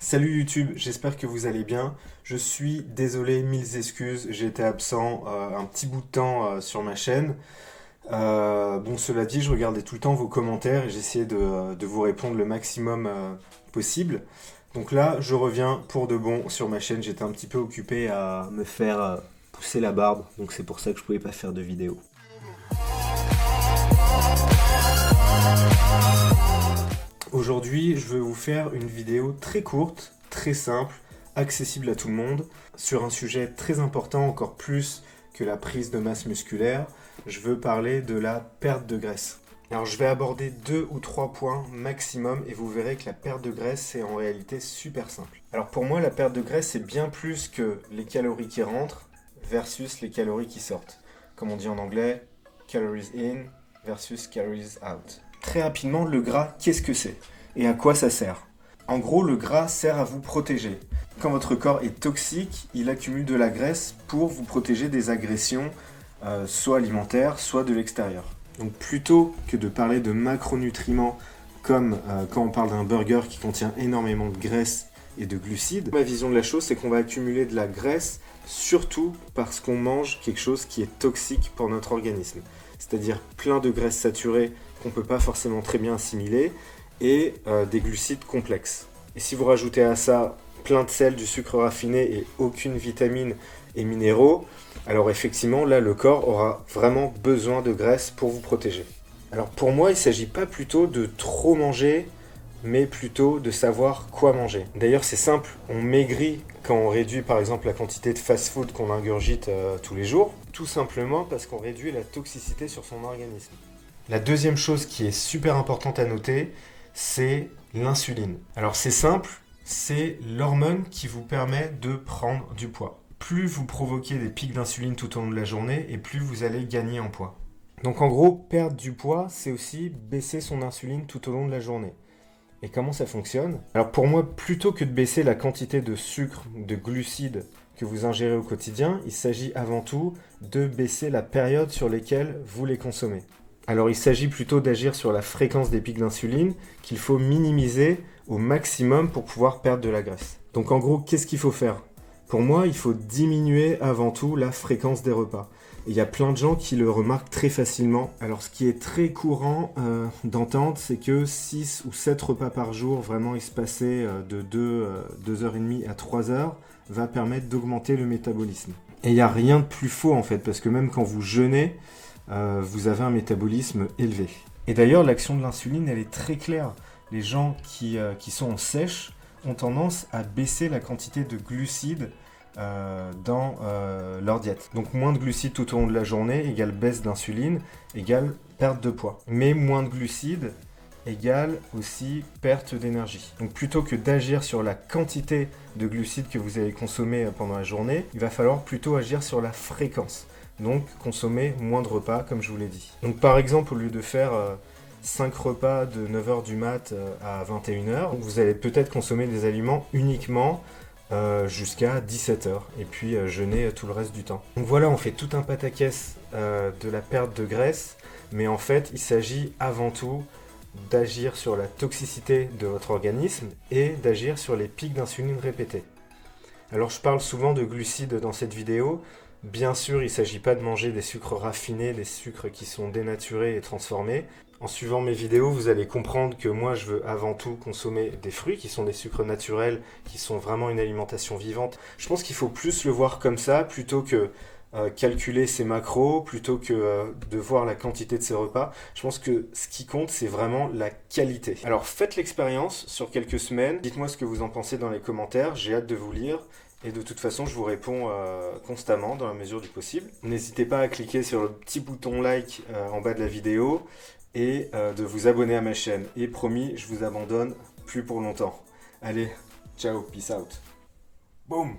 Salut YouTube, j'espère que vous allez bien. Je suis désolé, mille excuses, j'ai été absent un petit bout de temps sur ma chaîne. Bon, cela dit, je regardais tout le temps vos commentaires et j'essayais de vous répondre le maximum possible. Donc là, je reviens pour de bon sur ma chaîne. J'étais un petit peu occupé à me faire pousser la barbe, donc c'est pour ça que je pouvais pas faire de vidéo. Aujourd'hui, je veux vous faire une vidéo très courte, très simple, accessible à tout le monde, sur un sujet très important, encore plus que la prise de masse musculaire. Je veux parler de la perte de graisse. Alors je vais aborder 2 ou 3 points maximum et vous verrez que la perte de graisse c'est en réalité super simple. Alors pour moi la perte de graisse c'est bien plus que les calories qui rentrent versus les calories qui sortent. Comme on dit en anglais, calories in versus calories out. Très rapidement, le gras, qu'est-ce que c'est? Et à quoi ça sert? En gros, le gras sert à vous protéger. Quand votre corps est toxique, il accumule de la graisse pour vous protéger des agressions, soit alimentaires, soit de l'extérieur. Donc plutôt que de parler de macronutriments comme quand on parle d'un burger qui contient énormément de graisse et de glucides, ma vision de la chose, c'est qu'on va accumuler de la graisse surtout parce qu'on mange quelque chose qui est toxique pour notre organisme. C'est-à-dire plein de graisses saturées qu'on ne peut pas forcément très bien assimiler et des glucides complexes. Et si vous rajoutez à ça plein de sel, du sucre raffiné et aucune vitamine et minéraux, alors effectivement là le corps aura vraiment besoin de graisse pour vous protéger. Alors pour moi il ne s'agit pas plutôt de trop manger, mais plutôt de savoir quoi manger. D'ailleurs c'est simple, on maigrit quand on réduit par exemple la quantité de fast-food qu'on ingurgite tous les jours, tout simplement parce qu'on réduit la toxicité sur son organisme. La deuxième chose qui est super importante à noter, c'est l'insuline. Alors c'est simple, c'est l'hormone qui vous permet de prendre du poids. Plus vous provoquez des pics d'insuline tout au long de la journée, et plus vous allez gagner en poids. Donc en gros, perdre du poids, c'est aussi baisser son insuline tout au long de la journée. Et comment ça fonctionne? Alors pour moi, plutôt que de baisser la quantité de sucre, de glucides que vous ingérez au quotidien, il s'agit avant tout de baisser la période sur laquelle vous les consommez. Alors il s'agit plutôt d'agir sur la fréquence des pics d'insuline qu'il faut minimiser au maximum pour pouvoir perdre de la graisse. Donc en gros, qu'est-ce qu'il faut faire? Pour moi, il faut diminuer avant tout la fréquence des repas. Et il y a plein de gens qui le remarquent très facilement. Alors ce qui est très courant d'entendre, c'est que 6 ou 7 repas par jour, vraiment espacés de 2h30 à 3h, va permettre d'augmenter le métabolisme. Et il n'y a rien de plus faux en fait, parce que même quand vous jeûnez, vous avez un métabolisme élevé. Et d'ailleurs, l'action de l'insuline, elle est très claire. Les gens qui sont en sèche ont tendance à baisser la quantité de glucides dans leur diète. Donc moins de glucides tout au long de la journée égale baisse d'insuline, égale perte de poids. Mais moins de glucides égale aussi perte d'énergie. Donc plutôt que d'agir sur la quantité de glucides que vous allez consommer pendant la journée, il va falloir plutôt agir sur la fréquence. Donc consommer moins de repas comme je vous l'ai dit. Donc par exemple, au lieu de faire 5 repas de 9h du mat à 21h, vous allez peut-être consommer des aliments uniquement jusqu'à 17h et puis jeûner tout le reste du temps. Donc voilà, on fait tout un pataquès de la perte de graisse, mais en fait il s'agit avant tout d'agir sur la toxicité de votre organisme et d'agir sur les pics d'insuline répétés. Alors je parle souvent de glucides dans cette vidéo. Bien sûr, il ne s'agit pas de manger des sucres raffinés, des sucres qui sont dénaturés et transformés. En suivant mes vidéos, vous allez comprendre que moi, je veux avant tout consommer des fruits qui sont des sucres naturels, qui sont vraiment une alimentation vivante. Je pense qu'il faut plus le voir comme ça, plutôt que calculer ses macros, plutôt que de voir la quantité de ses repas. Je pense que ce qui compte, c'est vraiment la qualité. Alors faites l'expérience sur quelques semaines. Dites-moi ce que vous en pensez dans les commentaires. J'ai hâte de vous lire. Et de toute façon, je vous réponds constamment dans la mesure du possible. N'hésitez pas à cliquer sur le petit bouton like en bas de la vidéo et de vous abonner à ma chaîne. Et promis, je vous abandonne plus pour longtemps. Allez, ciao, peace out. Boum!